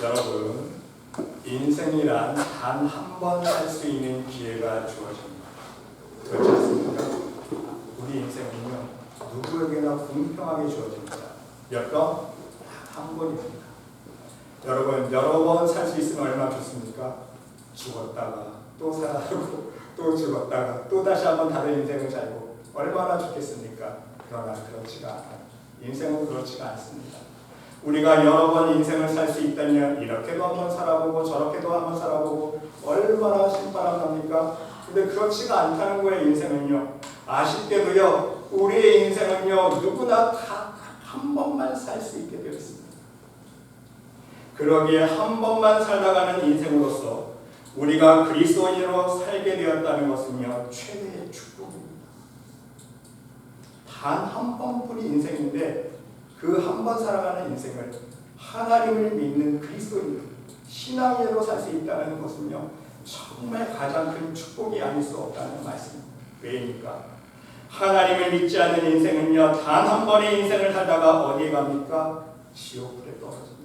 여러분, 인생이란 단 한 번 살 수 있는 기회가 주어집니다. 그렇지 않습니까? 우리 인생은요, 누구에게나 공평하게 주어집니다. 몇 번? 한 번입니다. 여러분, 여러 번 살 수 있으면 얼마나 좋습니까? 죽었다가 또 살아나고 또 죽었다가 또 다시 한번 다른 인생을 살고 얼마나 좋겠습니까? 그러나 그렇지가 않아요. 인생은 그렇지가 않습니다. 우리가 여러 번 인생을 살 수 있다면 이렇게도 한번 살아보고 저렇게도 한번 살아보고 얼마나 신바람납니까? 근데 그렇지가 않다는 거예요. 인생은요. 아쉽게도요. 우리의 인생은요. 누구나 다 한 번만 살 수 있게 되어 있습니다. 그러기에 한 번만 살다가는 인생으로서 우리가 그리스도인으로 살게 되었다는 것은요. 최대의 축복입니다. 단 한 번뿐인 인생인데 그 한 번 살아가는 인생을 하나님을 믿는 그리스도인 신앙인으로 살 수 있다는 것은요 정말 가장 큰 축복이 아닐 수 없다는 말씀입니다. 왜입니까? 하나님을 믿지 않는 인생은요 단 한 번의 인생을 살다가 어디에 갑니까? 지옥불에 떨어집니다.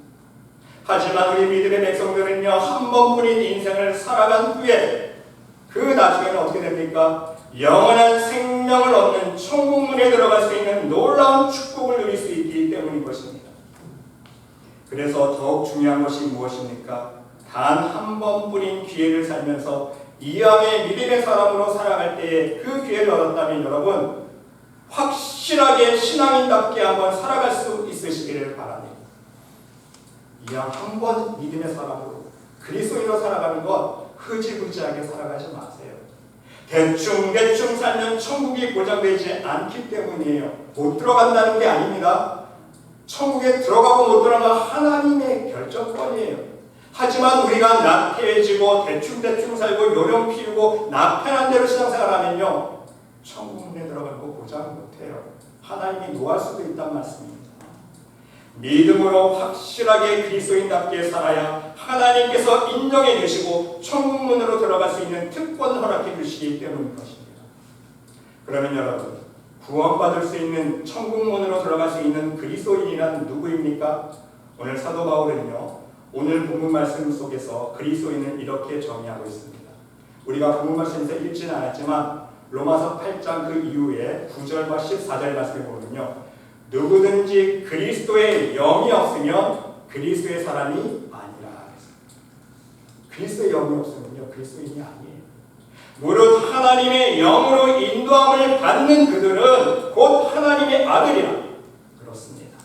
하지만 우리 믿음의 백성들은요 한 번뿐인 인생을 살아간 후에 그 나중에는 어떻게 됩니까? 영원한 생명을 얻는 천국문에 들어갈 수 있는 놀라운 축복을 누릴 수 있기 때문인 것입니다. 그래서 더욱 중요한 것이 무엇입니까? 단 한 번뿐인 기회를 살면서 이왕의 믿음의 사람으로 살아갈 때에 그 기회를 얻었다면 여러분 확실하게 신앙인답게 한번 살아갈 수 있으시기를 바랍니다. 이왕 한 번 믿음의 사람으로 그리스도인으로 살아가는 것 흐지부지하게 살아가지 마세요. 대충 살면 천국이 보장되지 않기 때문이에요. 못 들어간다는 게 아닙니다. 천국에 들어가고 못 들어가면 하나님의 결정권이에요. 하지만 우리가 나태해지고 대충 살고 요령 피우고 나 편한 대로 신앙생활하면요 천국에 들어가는 거 보장 못해요. 하나님이 노할 수도 있단 말씀입니다. 믿음으로 확실하게 그리스도인답게 살아야 하나님께서 인정해 주시고 천국문으로 들어갈 수 있는 특권 허락해 주시기 때문인 것입니다. 그러면 여러분 구원받을 수 있는 천국문으로 들어갈 수 있는 그리스도인이란 누구입니까? 오늘 사도 바울은요 오늘 본문 말씀 속에서 그리스도인을 이렇게 정의하고 있습니다. 우리가 본문 말씀에서 읽지는 않았지만 로마서 8장 그 이후에 9절과 14절 말씀에 보면요 누구든지 그리스도의 영이 없으면 그리스도의 사람이 아니라. 그리스도의 영이 없으면요 그리스도인이 아니에요. 무릇 하나님의 영으로 인도함을 받는 그들은 곧 하나님의 아들이라. 그렇습니다.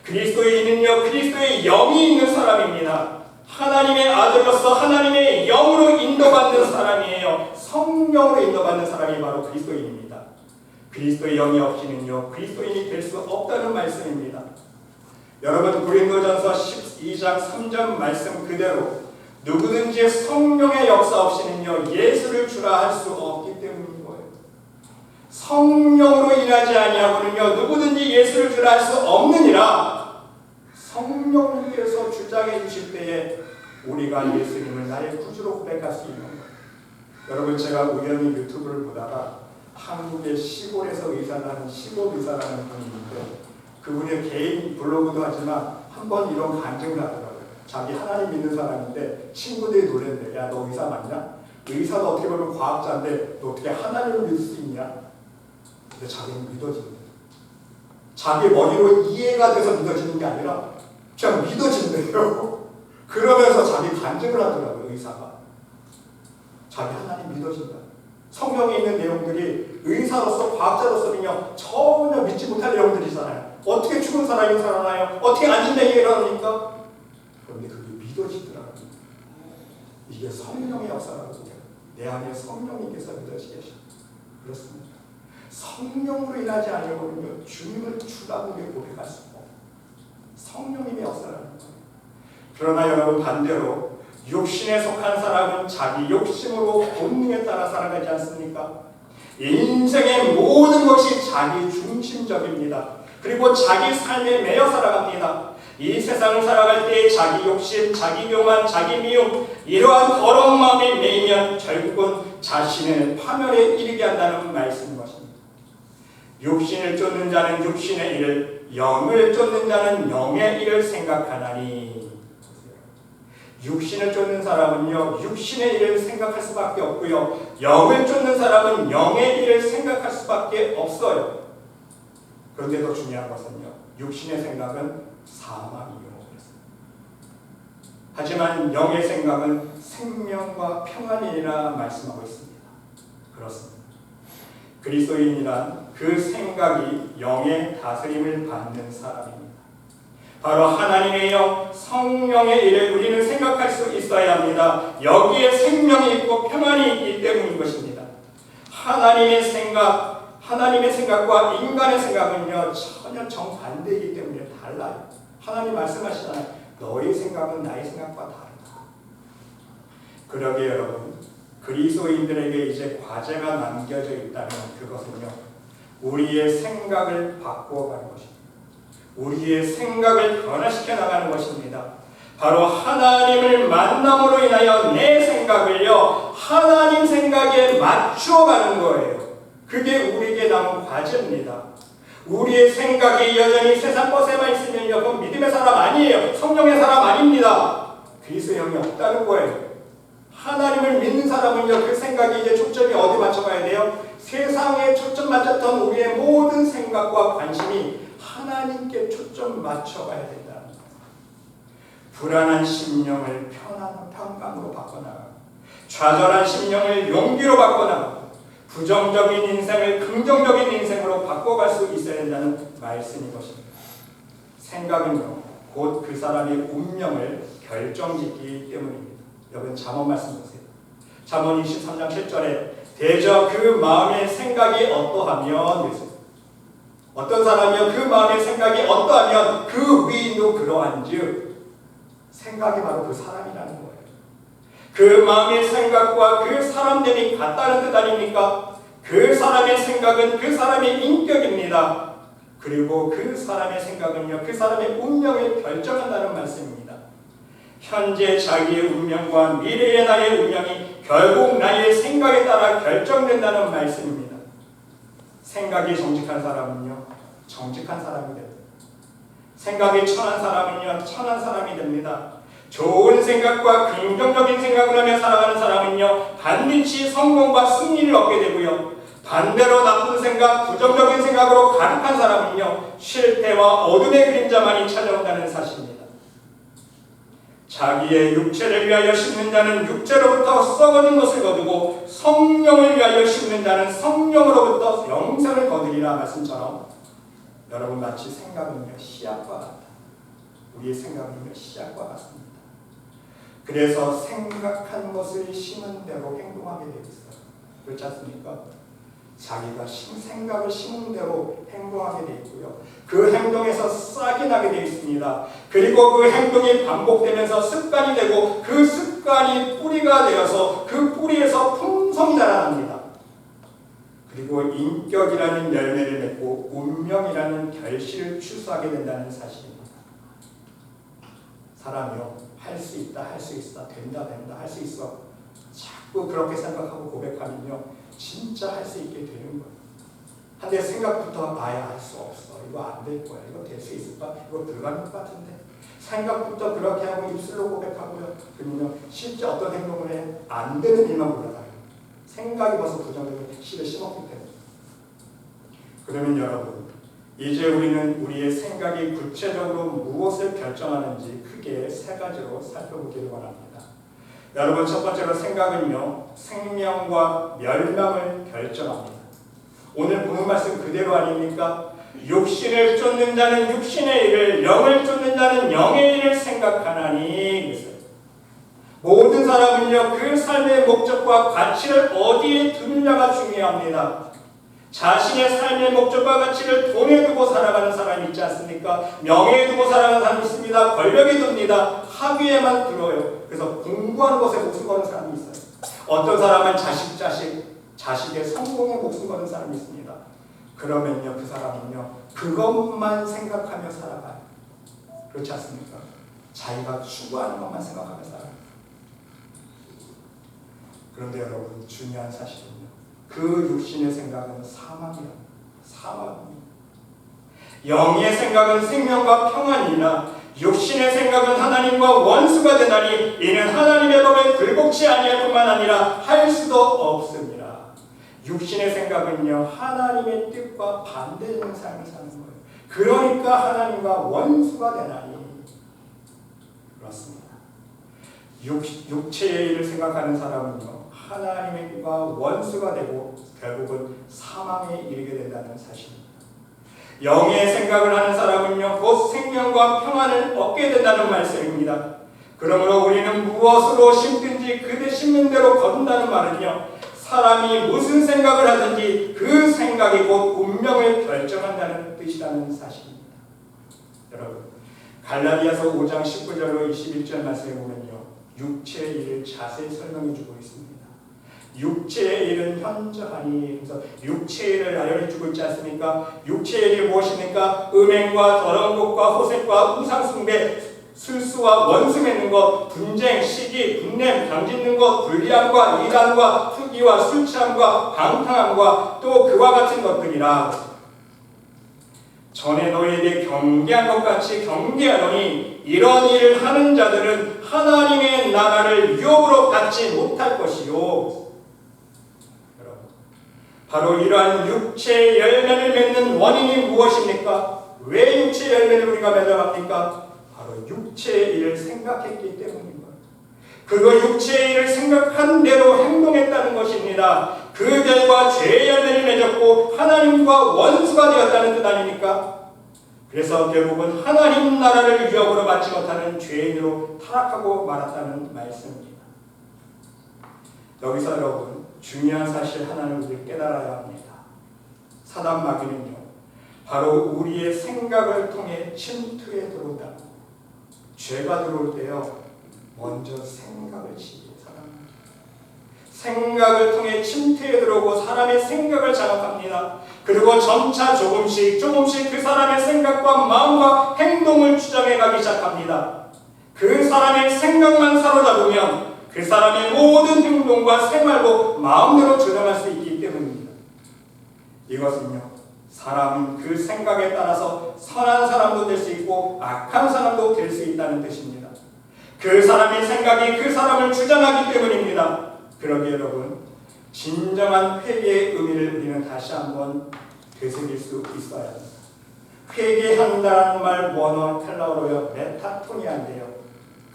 그리스도인은요 그리스도의 영이 있는 사람입니다. 하나님의 아들로서 하나님의 영으로 인도받는 사람이에요. 성령으로 인도받는 사람이 바로 그리스도인입니다. 그리스도의 영이 없이는요 그리스도인이 될 수 없다는 말씀입니다. 여러분 고린도전서 12장 3절 말씀 그대로 누구든지 성령의 역사 없이는요 예수를 주라 할 수 없기 때문인 거예요. 성령으로 일하지 아니하고는요 누구든지 예수를 주라 할 수 없느니라. 성령님께서 주장해 주실 때에 우리가 예수님을 나의 구주로 고백할 수 있는 거예요. 여러분 제가 우연히 유튜브를 보다가 한국의 시골에서 의사를 하는 시골 의사라는 분이 있는데 그분의 개인 블로그도 하지만 한번 이런 간증을 하더라고요. 자기 하나님 믿는 사람인데 친구들이 놀랬는데 야 너 의사 맞냐? 의사도 어떻게 보면 과학자인데 너 어떻게 하나님을 믿을 수 있냐? 근데 자기는 믿어진대. 자기 머리로 이해가 돼서 믿어지는 게 아니라 그냥 믿어진대요. 그러면서 자기 간증을 하더라고요. 의사가. 자기 하나님 믿어진다. 성경에 있는 내용들이 의사로서 과학자로서는요 전혀 믿지 못할 내용들이잖아요. 어떻게 죽은 사람이 살아나요? 어떻게 앉은 데 일어납니까? 그런데 그게 믿어지더라고요. 이게 성령의 역사라고요. 내 안에 성령님께서 믿어지게 하십니다. 그렇습니다. 성령으로 일하지 않으면요 주님을 주라고 고백할 수 없고 성령님의 역사라는 거예요. 그러나 여러분 반대로 육신에 속한 사람은 자기 욕심으로 본능에 따라 살아가지 않습니까? 인생의 모든 것이 자기 중심적입니다. 그리고 자기 삶에 매여 살아갑니다. 이 세상을 살아갈 때 자기 욕심, 자기 교만, 자기 미움 이러한 더러운 마음에 매이면 결국은 자신의 파멸에 이르게 한다는 말씀인 것입니다. 육신을 쫓는 자는 육신의 일을, 영을 쫓는 자는 영의 일을 생각하나니. 육신을 쫓는 사람은요, 육신의 일을 생각할 수밖에 없고요. 영을 쫓는 사람은 영의 일을 생각할 수밖에 없어요. 그런데 더 중요한 것은요, 육신의 생각은 사망이요. 하지만 영의 생각은 생명과 평안이라 말씀하고 있습니다. 그렇습니다. 그리스도인이란 그 생각이 영의 다스림을 받는 사람입니다. 바로 하나님의 영, 성령의 일을 우리는 생각할 수 있어야 합니다. 여기에 생명이 있고 평안이 있기 때문인 것입니다. 하나님의 생각과 인간의 생각은요, 전혀 정반대이기 때문에 달라요. 하나님 말씀하시잖아요. 너의 생각은 나의 생각과 다르다. 그러게 여러분, 그리스도인들에게 이제 과제가 남겨져 있다면 그것은요, 우리의 생각을 바꾸어가는 것입니다. 우리의 생각을 변화시켜 나가는 것입니다. 바로 하나님을 만남으로 인하여 내 생각을요, 하나님 생각에 맞추어가는 거예요. 그게 우리에게 남은 과제입니다. 우리의 생각이 여전히 세상 것에만 있으면요, 그건 믿음의 사람 아니에요. 성령의 사람 아닙니다. 그리스도의 영이 없다는 거예요. 하나님을 믿는 사람은요, 그 생각이 이제 초점이 어디 맞춰가야 돼요? 세상에 초점 맞췄던 우리의 모든 생각과 관심이 하나님께 초점 맞춰가야 된다는 거예요. 불안한 심령을 평강으로 바꿔나가고, 좌절한 심령을 용기로 바꿔나가고, 부정적인 인생을 긍정적인 인생으로 바꿔갈 수 있어야 된다는 말씀인 것입니다. 생각은요, 곧 그 사람의 운명을 결정짓기 때문입니다. 여러분 잠언 말씀 보세요. 잠언 23장 7절에 대저 그 마음의 생각이 어떠하면, 어떤 사람이요 그 마음의 생각이 어떠하면 그 위인도 그러한즉, 생각이 바로 그 사람이라는 거예요. 그 마음의 생각과 그 사람들이 같다는 뜻 아닙니까? 그 사람의 생각은 그 사람의 인격입니다. 그리고 그 사람의 생각은요, 그 사람의 운명을 결정한다는 말씀입니다. 현재 자기의 운명과 미래의 나의 운명이 결국 나의 생각에 따라 결정된다는 말씀입니다. 생각이 정직한 사람은요, 정직한 사람이 됩니다. 생각이 천한 사람은요, 천한 사람이 됩니다. 좋은 생각과 긍정적인 생각을 하며 살아가는 사람은요, 반드시 성공과 승리를 얻게 되고요. 반대로 나쁜 생각, 부정적인 생각으로 가득한 사람은요, 실패와 어둠의 그림자만이 찾아온다는 사실입니다. 자기의 육체를 위하여 심는 자는 육체로부터 썩어진 것을 거두고 성령을 위하여 심는 자는 성령으로부터 영생을 거두리라 말씀처럼, 여러분 마치 생각은요, 씨앗과 같다. 우리의 생각은요, 씨앗과 같습니다. 그래서 생각한 것을 심은 대로 행동하게 되어 있어요. 그렇지 않습니까? 자기가 생각을 심은 대로 행동하게 되어 있고요. 그 행동에서 싹이 나게 되어 있습니다. 그리고 그 행동이 반복되면서 습관이 되고 그 습관이 뿌리가 되어서 그 뿌리에서 풍성이 자라납니다. 그리고 인격이라는 열매를 맺고 운명이라는 결실을 추수하게 된다는 사실입니다. 사람이요, 할 수 있다, 할 수 있어, 된다, 할 수 있어. 자꾸 그렇게 생각하고 고백하면요, 진짜 할 수 있게 되는 거예요. 한데 생각부터 나야 할 수 없어. 이거 안 될 거야. 이거 될 수 있을까? 이거 불가능할 것 같은데. 생각부터 그렇게 하고 입술로 고백하고요. 그러면 실제 어떤 행동을 해? 안 되는 일만 골라가요. 생각이 벌써 부정적인 씨를 심었기 때문에. 그러면 여러분, 이제 우리는 우리의 생각이 구체적으로 무엇을 결정하는지 크게 세 가지로 살펴보기를 원합니다. 여러분, 첫 번째로 생각은요, 생명과 멸망을 결정합니다. 오늘 본문 말씀 그대로 아닙니까? 육신을 쫓는 자는 육신의 일을, 영을 쫓는 자는 영의 일을 생각하나니. 모든 사람은요, 그 삶의 목적과 가치를 어디에 두느냐가 중요합니다. 자신의 삶의 목적과 가치를 돈에 두고 살아가는 사람이 있지 않습니까? 명예에 두고 살아가는 사람이 있습니다. 권력에 둡니다. 학위에만 들어요. 그래서 공부하는 것에 목숨 거는 사람이 있어요. 어떤 사람은 자식의 성공에 목숨 거는 사람이 있습니다. 그러면요, 그 사람은요, 그것만 생각하며 살아가요. 그렇지 않습니까? 자기가 추구하는 것만 생각하며 살아요. 그런데 여러분, 중요한 사실은요, 그 육신의 생각은 사망이랍니다. 사망입니다. 영의 생각은 생명과 평안이나 육신의 생각은 하나님과 원수가 되나니 이는 하나님의 법에 굴복치 아니할 뿐만 아니라 할 수도 없습니다. 육신의 생각은요, 하나님의 뜻과 반대되는 삶을 사는 거예요. 그러니까 하나님과 원수가 되나니. 그렇습니다. 육체의 일을 생각하는 사람은요, 하나님과 원수가 되고 결국은 사망에 이르게 된다는 사실입니다. 영의 생각을 하는 사람은요, 곧 생명과 평안을 얻게 된다는 말씀입니다. 그러므로 우리는 무엇으로 심든지 그대 심는 대로 거둔다는 말은요, 사람이 무슨 생각을 하든지 그 생각이 곧 운명을 결정한다는 뜻이라는 사실입니다. 여러분, 갈라디아서 5장 19절로 21절 말씀에 보면요, 육체의 일을 자세히 설명해 주고 있습니다. 육체의 일은 현저하니, 그래서 육체의 일을 나열해 주고 있지 않습니까? 육체의 일이 무엇입니까? 음행과 더러운 것과 호색과 우상숭배, 술수와 원수 맺는 것, 분쟁, 시기, 분냄, 병짓는 것, 불리함과 이단과 투기와 술취함과 방탕함과 또 그와 같은 것들이라. 전에 너희에게 경계한 것 같이 경계하노니 이런 일을 하는 자들은 하나님의 나라를 유업으로 받지 못할 것이요. 바로 이러한 육체의 열매를 맺는 원인이 무엇입니까? 왜 육체의 열매를 우리가 맺어갑니까? 바로 육체의 일을 생각했기 때문인 거예요. 그리고 육체의 일을 생각한 대로 행동했다는 것입니다. 그 결과 죄의 열매를 맺었고 하나님과 원수가 되었다는 뜻 아닙니까? 그래서 결국은 하나님 나라를 유업으로 받지 못하는 죄인으로 타락하고 말았다는 말씀입니다. 여기서 여러분, 중요한 사실 하나를 우리 깨달아야 합니다. 사단 마귀는요, 바로 우리의 생각을 통해 침투에 들어온다. 죄가 들어올 때요, 먼저 생각을 치게 생각을 통해 침투에 들어오고 사람의 생각을 장악합니다. 그리고 점차 조금씩 그 사람의 생각과 마음과 행동을 추정해 가기 시작합니다. 그 사람의 생각만 사로잡으면 그 사람의 모든 행동과 생활도 마음대로 조정할 수 있기 때문입니다. 이것은요, 사람은 그 생각에 따라서 선한 사람도 될 수 있고 악한 사람도 될 수 있다는 뜻입니다. 그 사람의 생각이 그 사람을 주장하기 때문입니다. 그러기에 여러분, 진정한 회개의 의미를 우리는 다시 한번 되새길 수 있어야 합니다. 회개한다는 말 원어 헬라어로요, 메타토니아인데요.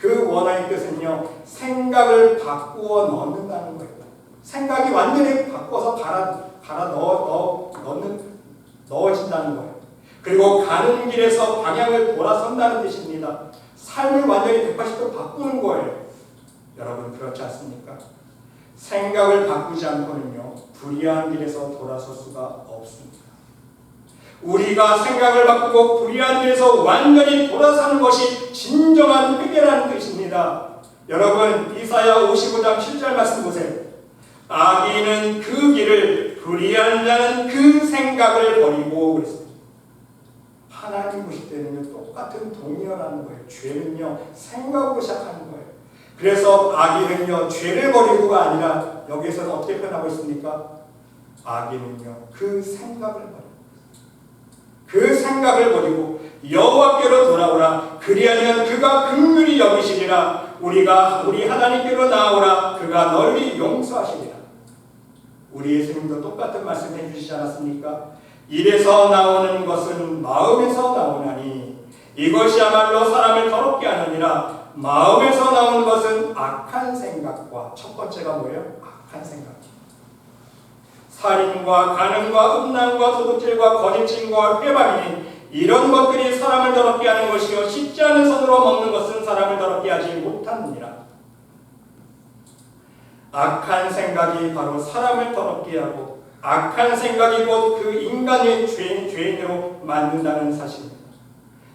그 원어의 뜻은요, 생각을 바꾸어 넣는다는 거예요. 생각이 완전히 바꿔서 넣어진다는 거예요. 그리고 가는 길에서 방향을 돌아선다는 뜻입니다. 삶을 완전히 180도 바꾸는 거예요. 여러분, 그렇지 않습니까? 생각을 바꾸지 않고는요, 불의한 길에서 돌아설 수가 없습니다. 우리가 생각을 바꾸고 불의한 길에서 완전히 돌아서는 것이 진정한 회개라는 뜻입니다. 여러분, 이사야 55장 7절 말씀 보세요. 악인은 그 길을, 불의한 자는 그 생각을 버리고 그랬습니다. 하나님 보실 때는요, 똑같은 동의어라는 거예요. 죄는요, 생각으로 시작하는 거예요. 그래서 악인은요, 죄를 버리고가 아니라 여기에서는 어떻게 표현하고 있습니까? 악인은요, 그 생각을 버리고 여호와께로 돌아오라. 그리하면 그가 긍휼히 여기시리라. 우리 하나님께로 나아오라. 그가 널리 용서하시리라. 우리 예수님도 똑같은 말씀 해주시지 않았습니까? 입에서 나오는 것은 마음에서 나오나니 이것이야말로 사람을 더럽게 하느니라. 마음에서 나오는 것은 악한 생각과, 첫 번째가 뭐예요? 악한 생각. 살인과 간음과 음란과 도둑질과 거짓증과 회방이니 이런 것들이 사람을 더럽게 하는 것이요, 씻지 않은 손으로 먹는 것은 사람을 더럽게 하지 못하느니라. 악한 생각이 바로 사람을 더럽게 하고 악한 생각이 곧 그 인간의 죄인으로 만든다는 사실입니다.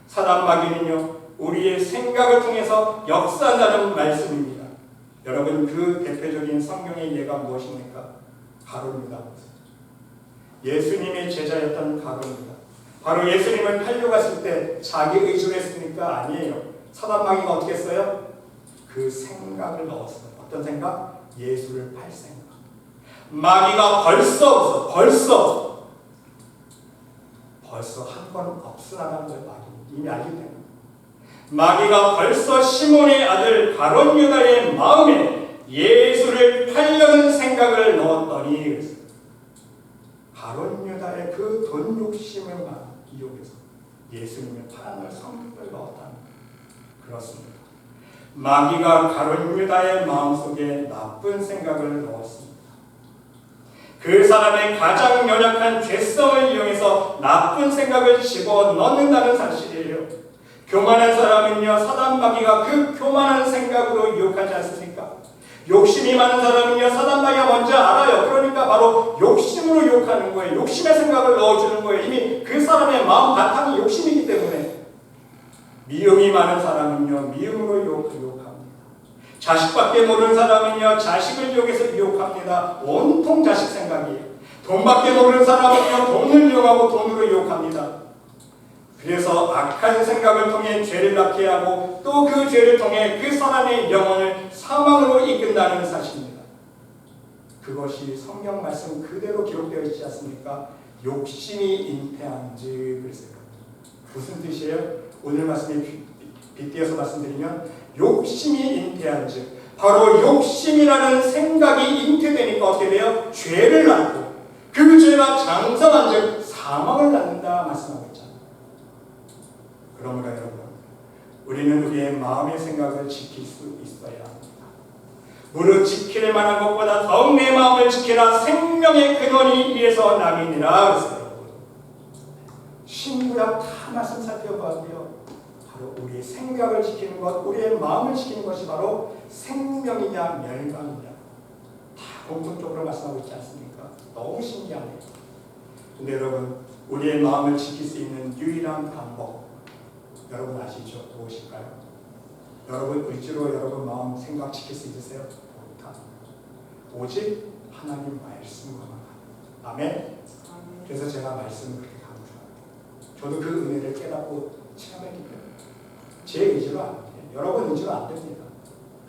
사단 마귀는요, 우리의 생각을 통해서 역사한다는 말씀입니다. 여러분, 그 대표적인 성경의 예가 무엇입니까? 가룟입니다. 예수님의 제자였던 가룟입니다. 바로 예수님을 팔려 갔을 때 자기 의지로 했습니까? 아니에요. 사단 마귀가 어떻게 했어요? 그 생각을 넣었어요. 어떤 생각? 예수를 팔 생각. 마귀가 벌써 한 번 없어나가는 걸 마귀 이미 알기 때문에. 마귀가 벌써 시몬의 아들 가룟 유다의 마음에 예수를 팔려는 생각을 넣었더니 가룟 유다의 그 돈 욕심을 이용해서 예수님을 팔아낼 성격을 넣었다는 그렇습니다. 마귀가 가룟 유다의 마음속에 나쁜 생각을 넣었습니다. 그 사람의 가장 연약한 죄성을 이용해서 나쁜 생각을 집어넣는다는 사실이에요. 교만한 사람은요, 사단 마귀가 그 교만한 생각으로 유혹하지 않습니까? 욕심이 많은 사람은요, 사단 마귀가 먼저 알아요. 그러니까 바로 욕심으로 유혹하는 거예요. 욕심의 생각을 넣어주는 거예요. 이미 그 사람의 마음 바탕이 욕심이기 때문에. 미움이 많은 사람은요, 미움으로 유혹합니다. 자식밖에 모르는 사람은요, 자식을 이용해서 유혹합니다. 온통 자식 생각이에요. 돈밖에 모르는 사람은요, 돈을 이용하고 돈으로 유혹합니다. 그래서 악한 생각을 통해 죄를 낳게 하고 또 그 죄를 통해 그 사람의 영혼을 사망으로 이끈다는 사실입니다. 그것이 성경 말씀 그대로 기록되어 있지 않습니까? 욕심이 잉태한즉 그랬어요. 무슨 뜻이에요? 오늘 말씀에 빗대어서 말씀드리면 욕심이 잉태한즉 바로 욕심이라는 생각이 잉태되니까 어떻게 돼요? 죄를 낳고 그 죄가 장성한즉 사망을 낳는다 말씀하고 있잖아요. 그러므로 여러분, 우리는 우리의 마음의 생각을 지킬 수 있어야 합니다. 무릇 지킬 만한 것보다 더욱 내 마음을 지키라 생명의 근원이 이에서 남이니라 그랬어요. 신구약 다 말씀 살펴봐도요, 바로 우리의 생각을 지키는 것, 우리의 마음을 지키는 것이 바로 생명이냐 멸망이냐 다 공통적으로 말씀하고 있지 않습니까? 너무 신기하네요. 근데 여러분, 우리의 마음을 지킬 수 있는 유일한 방법 여러분 아시죠? 무엇일까요? 여러분 의지로 여러분 마음 생각 지킬 수 있으세요? 못합니다. 오직 하나님 말씀으로만 합니다. 아멘? 그래서 제가 말씀을 그렇게 강조합니다. 저도 그 은혜를 깨닫고 체험했기 때문에 제 의지로 안 돼요. 여러분 의지로 안 됩니다.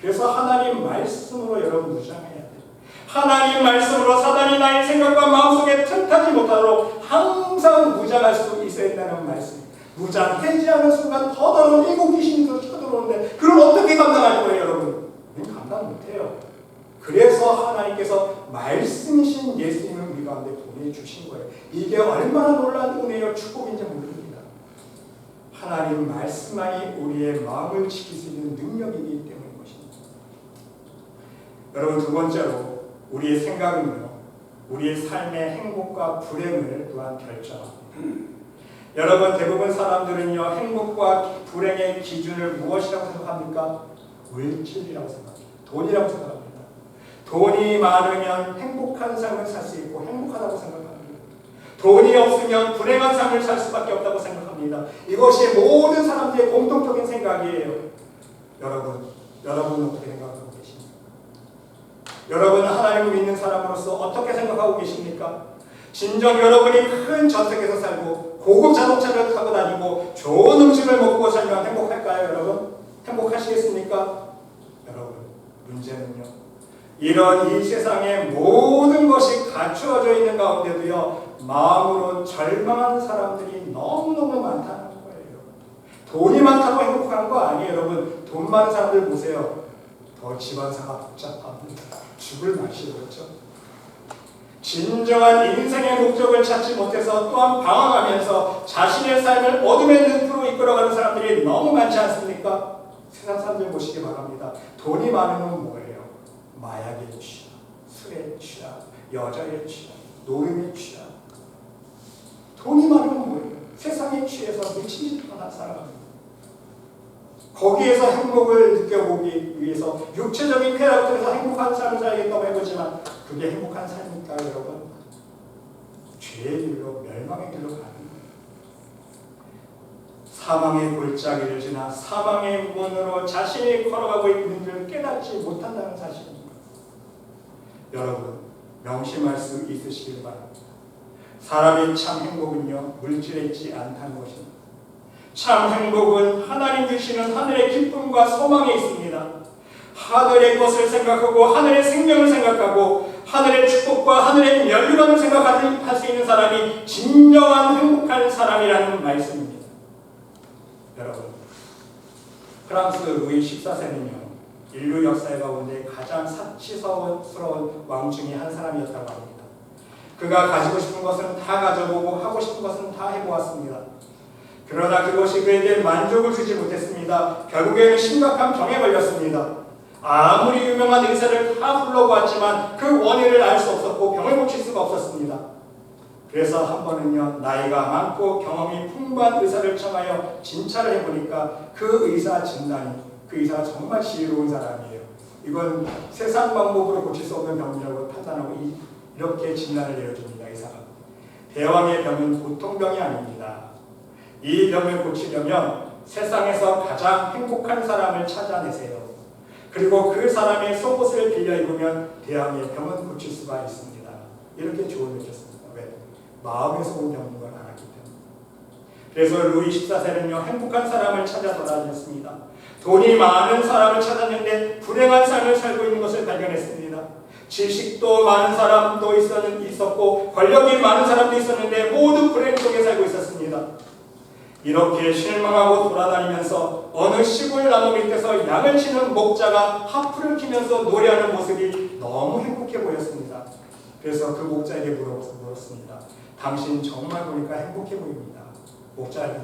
그래서 하나님 말씀으로 여러분 무장해야 돼요. 하나님 말씀으로 사단이 나의 생각과 마음속에 틈타지 못하도록 항상 무장할 수 있어야 된다는 말씀. 무장되지 않은 순간 더더러운 일곱 귀신이 쳐들어오는데 그걸 어떻게 감당할 거예요, 여러분? 감당 못해요. 그래서 하나님께서 말씀이신 예수님을 우리 가운데 보내주신 거예요. 이게 얼마나 놀라운 은혜요 축복인지 모릅니다. 하나님 말씀만이 우리의 마음을 지킬 수 있는 능력이기 때문인 것입니다. 여러분, 두 번째로 우리의 생각은요, 우리의 삶의 행복과 불행을 또한 결정합니다. 여러분, 대부분 사람들은요, 행복과 불행의 기준을 무엇이라고 생각합니까? 물질이라고 생각합니다. 돈이라고 생각합니다. 돈이 많으면 행복한 삶을 살 수 있고 행복하다고 생각합니다. 돈이 없으면 불행한 삶을 살 수밖에 없다고 생각합니다. 이것이 모든 사람들의 공통적인 생각이에요. 여러분은 어떻게 생각하고 계십니까? 여러분은 하나님을 믿는 사람으로서 어떻게 생각하고 계십니까? 진정 여러분이 큰 저택에서 살고 고급 자동차를 타고 다니고 좋은 음식을 먹고 살면 행복할까요, 여러분? 행복하시겠습니까? 여러분, 문제는요, 이런 이 세상의 모든 것이 갖추어져 있는 가운데도요, 마음으로 절망한 사람들이 너무너무 많다는 거예요. 돈이 많다고 행복한 거 아니에요, 여러분. 돈 많은 사람들 보세요. 더 집안사가 복잡합니다. 죽을 맛이 그렇죠. 진정한 인생의 목적을 찾지 못해서 또한 방황하면서 자신의 삶을 어둠의 늪으로 이끌어가는 사람들이 너무 많지 않습니까? 세상 사람들 보시기 바랍니다. 돈이 많으면 뭐예요? 마약에 취하, 술에 취하, 여자에 취하, 노름에 취하. 돈이 많으면 뭐예요? 세상에 취해서 미친 짓 하나 살아갑니다. 거기에서 행복을 느껴보기 위해서 육체적인 쾌락에서 행복한 삶을 살겠다고 해보지만 그게 행복한 삶입니까, 여러분? 죄의 길로, 멸망의 길로 가는 거예요. 사망의 골짜기를 지나 사망의 문으로 자신이 걸어가고 있는 줄 깨닫지 못한다는 사실입니다. 여러분, 명심할 수 있으시길 바랍니다. 사람의 참 행복은요, 물질에 있지 않다는 것입니다. 참 행복은 하나님 주시는 하늘의 기쁨과 소망에 있습니다. 하늘의 것을 생각하고 하늘의 생명을 생각하고 하늘의 축복과 하늘의 멸류관을 생각할 수 있는 사람이 진정한 행복한 사람이라는 말씀입니다. 여러분, 프랑스 루이 14세는요, 인류 역사 가운데 가장 사치스러운 왕 중에 한 사람이었다고 합니다. 그가 가지고 싶은 것은 다 가져보고 하고 싶은 것은 다 해보았습니다. 그러나 그것이 그에게 만족을 주지 못했습니다. 결국에는 심각한 병에 걸렸습니다. 아무리 유명한 의사를 다 불러보았지만 그 원인을 알 수 없었고 병을 고칠 수가 없었습니다. 그래서 한 번은요, 나이가 많고 경험이 풍부한 의사를 청하여 진찰을 해보니까 그 의사 진단이, 그 의사가 정말 지혜로운 사람이에요. 이건 세상 방법으로 고칠 수 없는 병이라고 판단하고 이렇게 진단을 내려줍니다. 의사가. 대왕의 병은 보통병이 아닙니다. 이 병을 고치려면 세상에서 가장 행복한 사람을 찾아내세요. 그리고 그 사람의 속옷을 빌려 입으면 대왕의 병은 고칠 수가 있습니다. 이렇게 조언을 줬습니다. 왜? 마음에서 온 병인 걸 알았기 때문에. 그래서 루이 14세는요, 행복한 사람을 찾아 돌아다녔습니다. 돈이 많은 사람을 찾았는데 불행한 삶을 살고 있는 것을 발견했습니다. 지식도 많은 사람도 있었고 권력이 많은 사람도 있었는데 모두 불행 속에 살고 있었습니다. 이렇게 실망하고 돌아다니면서 어느 시골 나무 밑에서 양을 치는 목자가 하프를 키면서 노래하는 모습이 너무 행복해 보였습니다. 그래서 그 목자에게 물었습니다. 당신 정말 보니까 행복해 보입니다. 목자에게,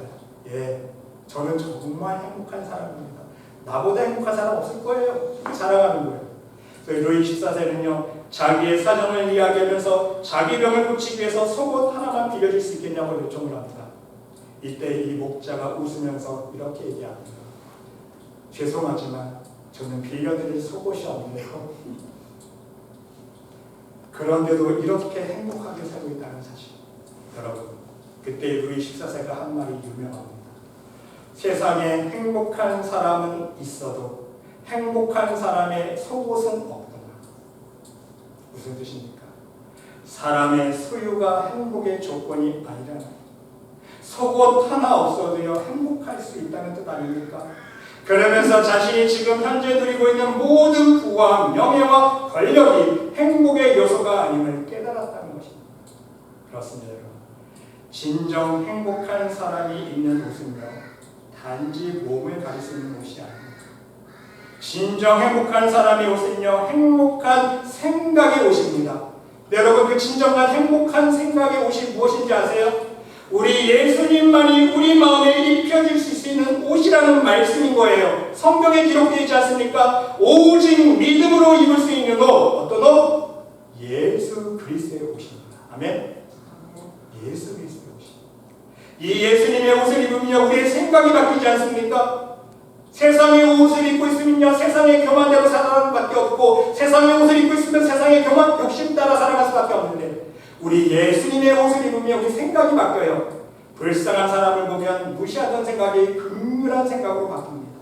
예, 저는 정말 행복한 사람입니다. 나보다 행복한 사람 없을 거예요. 이렇게 자랑하는 거예요. 그래서 루이 14세는요, 자기의 사정을 이야기하면서 자기 병을 고치기 위해서 속옷 하나만 빌려줄 수 있겠냐고 요청을 합니다. 이때 이 목자가 웃으면서 이렇게 얘기합니다. 죄송하지만 저는 빌려드릴 속옷이 없네요. 그런데도 이렇게 행복하게 살고 있다는 사실. 여러분, 그때 루이 14세가 한 말이 유명합니다. 세상에 행복한 사람은 있어도 행복한 사람의 속옷은 없구나. 무슨 뜻입니까? 사람의 소유가 행복의 조건이 아니라는 거예요. 속옷 하나 없어도요, 행복할 수 있다는 뜻 아닙니까? 그러면서 자신이 지금 현재 누리고 있는 모든 부와 명예와 권력이 행복의 요소가 아님을 깨달았다는 것입니다. 그렇습니다, 여러분. 진정 행복한 사람이 입는 옷은요, 단지 몸을 가리키는 옷이 아닙니다. 진정 행복한 사람의 옷은요, 행복한 생각의 옷입니다. 여러분, 그 진정한 행복한 생각의 옷이 무엇인지 아세요? 우리 예수님만이 우리 마음에 입혀질 수 있는 옷이라는 말씀인 거예요. 성경에 기록되어 있지 않습니까? 오직 믿음으로 입을 수 있는 옷. 어떤 옷? 예수 그리스도의 옷입니다. 아멘. 예수 그리스도의 옷입니다. 이 예수님의 옷을 입으면 우리의 생각이 바뀌지 않습니까? 세상의 옷을 입고 있으면요, 세상의 교만 대로 살아갈 수밖에 없고, 세상의 옷을 입고 있으면 세상의 교만 욕심 따라 살아갈 수밖에 없는데, 우리 예수님의 옷을 입으면 우리 생각이 바뀌어요. 불쌍한 사람을 보면 무시하던 생각이 긍휼한 생각으로 바뀝니다.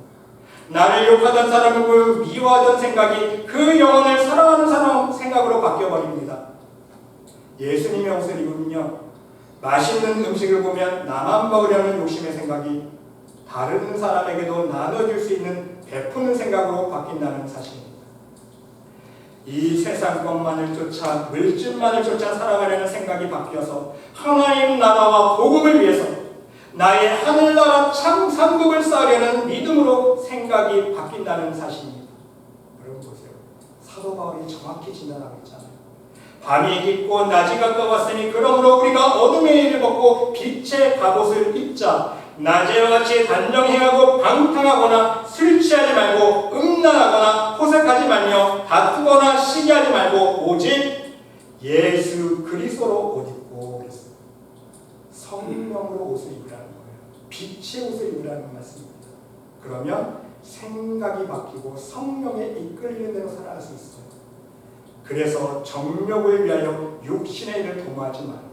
나를 욕하던 사람을 보면 미워하던 생각이 그 영혼을 사랑하는 사람 생각으로 바뀌어버립니다. 예수님의 옷을 입으면요, 맛있는 음식을 보면 나만 먹으려는 욕심의 생각이 다른 사람에게도 나눠줄 수 있는 베푸는 생각으로 바뀐다는 사실입니다. 이 세상 것만을 쫓아, 물질만을 쫓아 살아가려는 생각이 바뀌어서 하나님 나라와 복음을 위해서 나의 하늘나라 참 상급을 쌓으려는 믿음으로 생각이 바뀐다는 사실입니다. 여러분 보세요. 사도 바울이 정확히 진단하고 있잖아요. 밤이 깊고 낮이 가까웠으니 그러므로 우리가 어둠의 일을 벗고 빛의 갑옷을 입자. 낮에와 같이 단정행하고 방탕하거나 술 취하지 말고 음란하거나 호색하지 말며 다투거나 시기하지 말고 오직 예수 그리스도로 옷 입고 그랬습니다. 성령으로 옷을 입으라는 거예요. 빛의 옷을 입으라는 말씀입니다. 그러면 생각이 바뀌고 성령에 이끌리는 대로 살아갈 수 있어요. 그래서 정욕을 위하여 육신의 일을 도모하지 말라.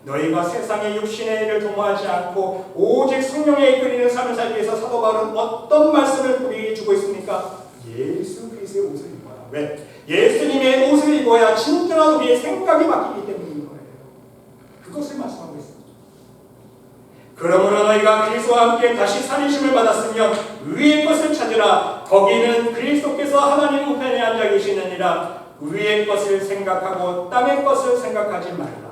너희가 세상의 육신의 일을 도모하지 않고 오직 성령에 이끌리는 삶을 살기 위해서 사도 바울은 어떤 말씀을 우리에게 주고 있습니까? 예수 그리스도의 옷을 입어라. 왜? 예수님의 옷을 입어야 진정한 우리의 생각이 바뀌기 때문인 거예요. 그것을 말씀하고 있습니다. 그러므로 너희가 그리스도와 함께 다시 살리심을 받았으며 위의 것을 찾으라. 거기는 그리스도께서 하나님 우편에 앉아 계시느니라. 위의 것을 생각하고 땅의 것을 생각하지 말라.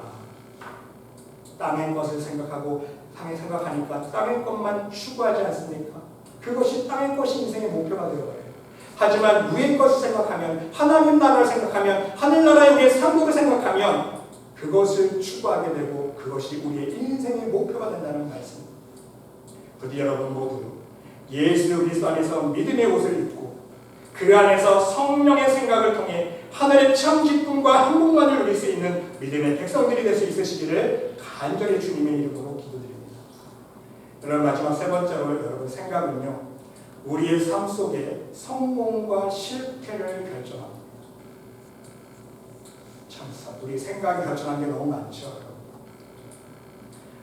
땅의 것을 생각하고 땅에 생각하니까 땅의 것만 추구하지 않습니까? 그것이 땅의 것이 인생의 목표가 되어버려요. 하지만 위의 것을 생각하면, 하나님 나라를 생각하면, 하늘나라의 우리의 상국을 생각하면 그것을 추구하게 되고 그것이 우리의 인생의 목표가 된다는 말씀입니다. 부디 여러분 모두 예수 그리스도 안에서 믿음의 옷을 입고 그 안에서 성령의 생각을 통해 하늘의 참 기쁨과 행복만을 누릴 수 있는 믿음의 백성들이 될 수 있으시기를 간절히 주님의 이름으로 기도드립니다. 여러분 마지막 세 번째로 여러분 생각은요, 우리의 삶 속에 성공과 실패를 결정합니다. 참 우리 생각이 결정한 게 너무 많죠.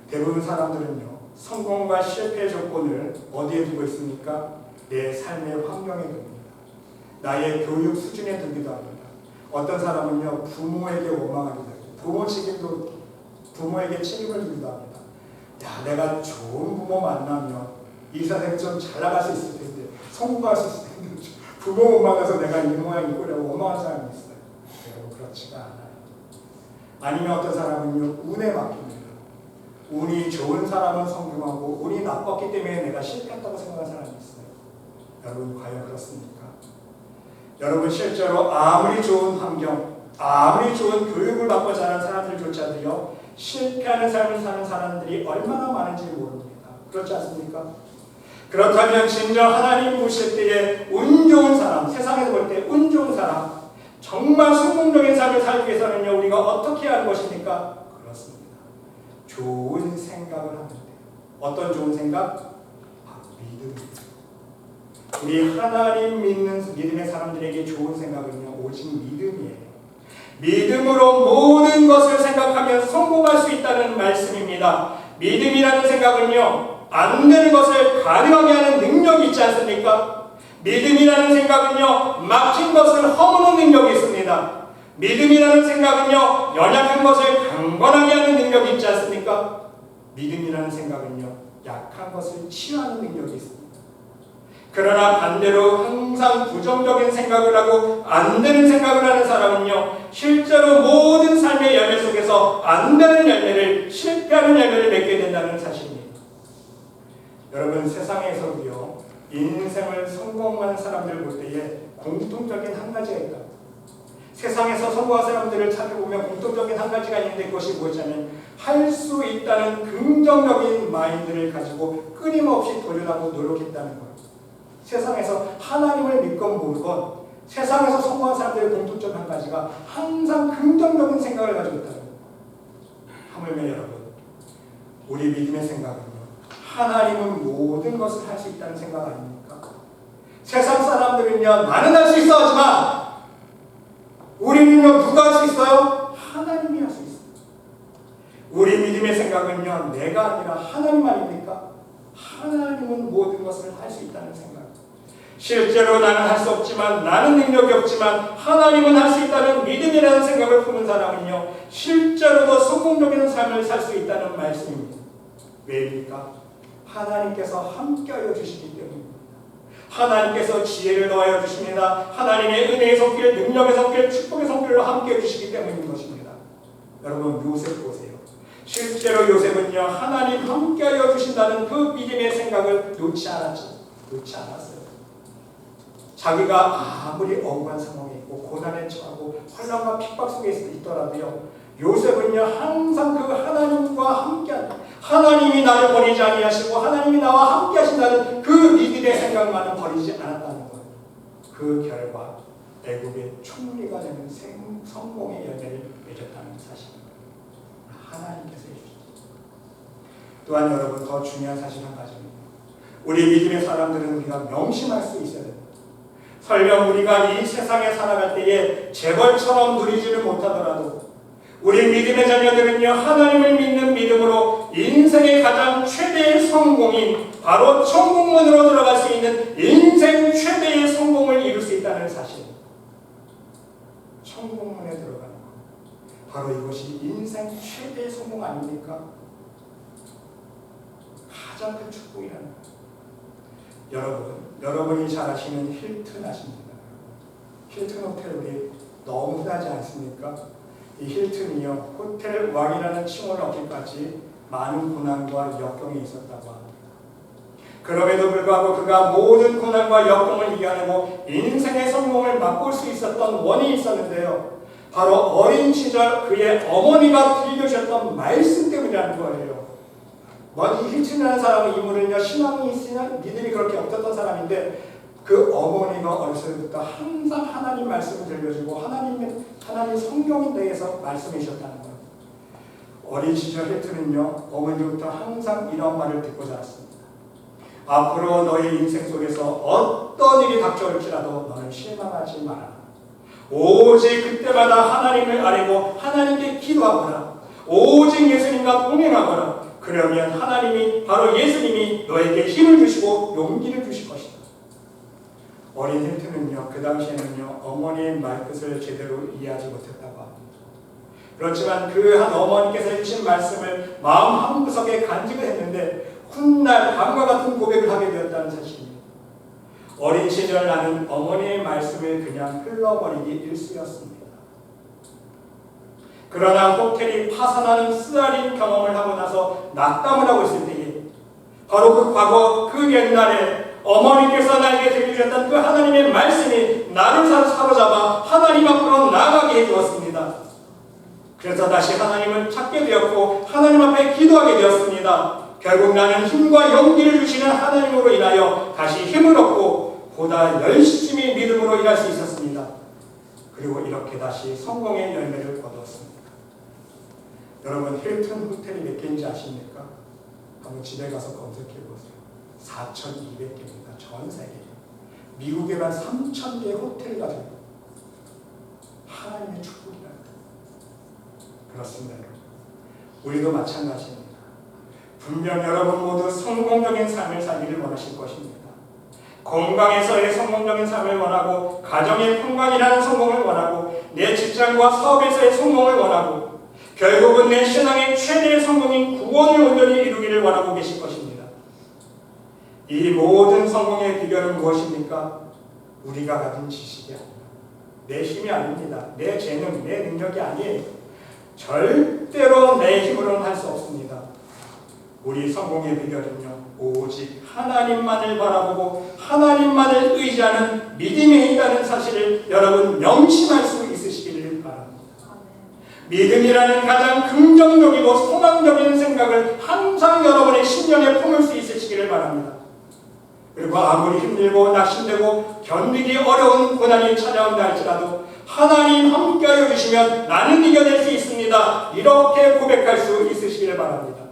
대부분 사람들은요, 성공과 실패의 조건을 어디에 두고 있습니까? 내 삶의 환경에 둡니다. 나의 교육 수준에 두기도 합니다. 어떤 사람은요, 부모에게 원망하기도 해요. 부모 책임도 부모에게 책임을 지기도 합니다. 야, 내가 좋은 부모 만나면 이 세상에 좀 잘 나갈 수 있을 텐데, 성공할 수 있을 텐데, 부모 원망해서 내가 이 모양 이 꼴이라고 원망하는 사람이 있어요. 여러분 그렇지가 않아요. 아니면 어떤 사람은요, 운에 맡깁니다. 운이 좋은 사람은 성공하고 운이 나빴기 때문에 내가 실패했다고 생각하는 사람이 있어요. 여러분 과연 그렇습니까? 여러분 실제로 아무리 좋은 환경, 아무리 좋은 교육을 받고 자란 사람들조차도요, 실패하는 삶을 사는 사람들이 얼마나 많은지 모릅니다. 그렇지 않습니까? 그렇다면 진정 하나님 보실 때에 운 좋은 사람, 세상에서 볼 때 운 좋은 사람, 정말 성공적인 삶을 살기 위해서는요, 우리가 어떻게 하는 것입니까? 그렇습니다. 좋은 생각을 하면 돼요. 어떤 좋은 생각? 믿음입니다. 우리 하나님 믿는 믿음의 사람들에게 좋은 생각은요, 오직 믿음이에요. 믿음으로 모든 것을 생각하면 성공할 수 있다는 말씀입니다. 믿음이라는 생각은요, 안 되는 것을 가능하게 하는 능력이 있지 않습니까? 믿음이라는 생각은요, 막힌 것을 허무는 능력이 있습니다. 믿음이라는 생각은요, 연약한 것을 강건하게 하는 능력이 있지 않습니까? 믿음이라는 생각은요, 약한 것을 치유하는 능력이 있습니다. 그러나 반대로 항상 부정적인 생각을 하고 안 되는 생각을 하는 사람은요, 실제로 모든 삶의 열매 속에서 안 되는 열매를, 실패하는 열매를 맺게 된다는 사실입니다. 여러분 세상에서도요, 인생을 성공하는 사람들을 볼 때에 공통적인 한 가지가 있다. 세상에서 성공한 사람들을 찾아보면 공통적인 한 가지가 있는데 그것이 무엇이냐면 할 수 있다는 긍정적인 마인드를 가지고 끊임없이 도전하고 노력했다는 거예요. 세상에서 하나님을 믿건 모르건 세상에서 성공한 사람들의 공통점 한 가지가 항상 긍정적인 생각을 가지고 있다는 거예요. 하물며 여러분, 우리 믿음의 생각은요, 하나님은 모든 것을 할 수 있다는 생각 아닙니까? 세상 사람들은요, 나는 할 수 있어 하지만 우리는요, 누가 할 수 있어요? 하나님이 할 수 있어요. 우리 믿음의 생각은요, 내가 아니라 하나님 아닙니까? 하나님은 모든 것을 할 수 있다는 생각. 실제로 나는 할 수 없지만, 나는 능력이 없지만 하나님은 할 수 있다는 믿음이라는 생각을 품은 사람은요, 실제로도 성공적인 삶을 살 수 있다는 말씀입니다. 왜입니까? 하나님께서 함께하여 주시기 때문입니다. 하나님께서 지혜를 더하여 주십니다. 하나님의 은혜의 손길, 능력의 손길, 축복의 손길로 함께해 주시기 때문인 것입니다. 여러분 요셉 보세요. 실제로 요셉은요, 하나님 함께하여 주신다는 그 믿음의 생각을 놓지 않았죠. 놓지 않았어요. 자기가 아무리 억울한 상황에 있고 고난에 처하고 환난과 핍박 속에 있더라도요, 요셉은요, 항상 그 하나님과 함께하는, 하나님이 나를 버리지 아니하시고 하나님이 나와 함께 하신다는 그 믿음의 생각만은 버리지 않았다는 거예요. 그 결과 애국의 총리가 되는 성공의 열매를 맺었다는 사실입니다. 하나님께서 해주셨습니다. 또한 여러분 더 중요한 사실 한 가지입니다. 우리 믿음의 사람들은 우리가 명심할 수 있어야 됩니다. 설령 우리가 이 세상에 살아갈 때에 재벌처럼 누리지를 못하더라도 우리 믿음의 자녀들은요, 하나님을 믿는 믿음으로 인생의 가장 최대의 성공인 바로 천국문으로 들어갈 수 있는 인생 최대의 성공을 이룰 수 있다는 사실. 천국문에 들어가는 것, 바로 이것이 인생 최대의 성공 아닙니까? 가장 큰 축복이라는 것. 여러분이 잘 아시는 힐튼 아십니까? 힐튼 호텔 우리 너무 흔하지 않습니까? 이 힐튼이요, 호텔 왕이라는 칭호를 얻기까지 많은 고난과 역경이 있었다고 합니다. 그럼에도 불구하고 그가 모든 고난과 역경을 이겨내고 인생의 성공을 맛볼 수 있었던 원인이 있었는데요. 바로 어린 시절 그의 어머니가 들려주셨던 말씀 때문이라는 거예요. 먼저 힐튼이라는 사람은 인물은요, 신앙이 있으나 믿음이 그렇게 없었던 사람인데 그 어머니가 어렸을 때부터 항상 하나님 말씀을 들려주고 하나님 성경에 대해서 말씀해 주셨다는 거예요. 어린 시절 힐튼은요, 어머니부터 항상 이런 말을 듣고 자랐습니다. 앞으로 너의 인생 속에서 어떤 일이 닥쳐올지라도 너는 실망하지 마라. 오직 그때마다 하나님을 아뢰고 하나님께 기도하거라. 오직 예수님과 동행하거라. 그러면 하나님이, 바로 예수님이 너에게 힘을 주시고 용기를 주실 것이다. 어린 힐튼은요, 그 당시에는요, 어머니의 말뜻을 제대로 이해하지 못했다고 합니다. 그렇지만 그 한 어머니께서 해주신 말씀을 마음 한구석에 간직을 했는데 훗날 다음과 같은 고백을 하게 되었다는 사실입니다. 어린 시절 나는 어머니의 말씀을 그냥 흘러버리기 일쑤였습니다. 그러나 호텔이 파산하는 쓰라린 경험을 하고 나서 낙담을 하고 있을 때에 바로 그 과거 그 옛날에 어머니께서 나에게 들려주셨던 그 하나님의 말씀이 나를 사로잡아 하나님 앞으로 나아가게 해주었습니다. 그래서 다시 하나님을 찾게 되었고 하나님 앞에 기도하게 되었습니다. 결국 나는 힘과 용기를 주시는 하나님으로 인하여 다시 힘을 얻고 보다 열심히 믿음으로 일할 수 있었습니다. 그리고 이렇게 다시 성공의 열매를 거두었습니다. 여러분, 힐튼 호텔이 몇 개인지 아십니까? 한번 집에 가서 검색해 보세요. 4,200개입니다. 전 세계. 미국에만 3,000개 호텔이 가지고 하나님의 축복이라는 거예요. 그렇습니다. 우리도 마찬가지입니다. 분명 여러분 모두 성공적인 삶을 살기를 원하실 것입니다. 건강에서의 성공적인 삶을 원하고 가정의 평강이라는 성공을 원하고 내 직장과 사업에서의 성공을 원하고 결국은 내 신앙의 최대의 성공인 구원을 온전히 이루기를 원하고 계실 것입니다. 이 모든 성공의 비결은 무엇입니까? 우리가 가진 지식이 아닙니다. 내 힘이 아닙니다. 내 재능, 내 능력이 아니에요. 절대로 내 힘으로는 할 수 없습니다. 우리 성공의 비결은요, 오직 하나님만을 바라보고 하나님만을 의지하는 믿음에 있다는 사실을 여러분 명심할 수 있으시기를 바랍니다. 믿음이라는 가장 긍정적이고 소망적인 생각을 항상 여러분의 심령에 품을 수 있으시기를 바랍니다. 그리고 아무리 힘들고 낙심되고 견디기 어려운 고난이 찾아온다 할지라도 하나님 함께하여 주시면 나는 이겨낼 수 있습니다. 이렇게 고백할 수 있으시기를 바랍니다.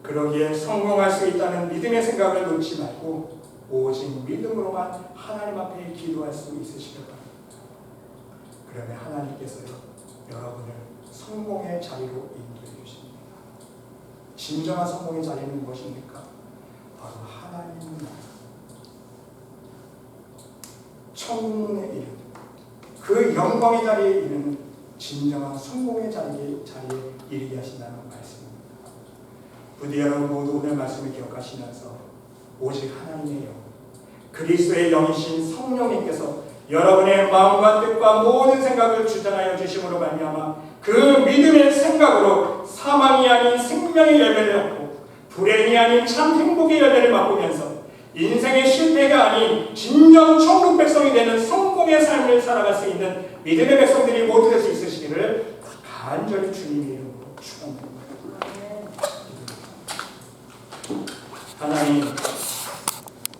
그러기에 성공할 수 있다는 믿음의 생각을 놓지 말고 오직 믿음으로만 하나님 앞에 기도할 수 있으시길 바랍니다. 그러면 하나님께서요, 여러분을 성공의 자리로 인도해 주십니다. 진정한 성공의 자리는 무엇입니까? 바로 하나님 나라, 천국에 이르는 그 영광의 자리에 이르는 진정한 성공의 자리에 이르게 하신다는 말씀입니다. 부디 여러분 모두 오늘 말씀을 기억하시면서 오직 하나님의 영, 그리스도의 영이신 성령님께서 여러분의 마음과 뜻과 모든 생각을 주장하여 주심으로 말미암아 그 믿음의 생각으로 사망이 아닌 생명의 열매를 얻고 불행이 아닌 참 행복의 열매를 맛보면서 인생의 실패가 아닌 진정 천국 백성이 되는 성공의 삶을 살아갈 수 있는 믿음의 백성들이 모두 될 수 있으시기를 간절히 주님의 이름으로 축원합니다. 하나님,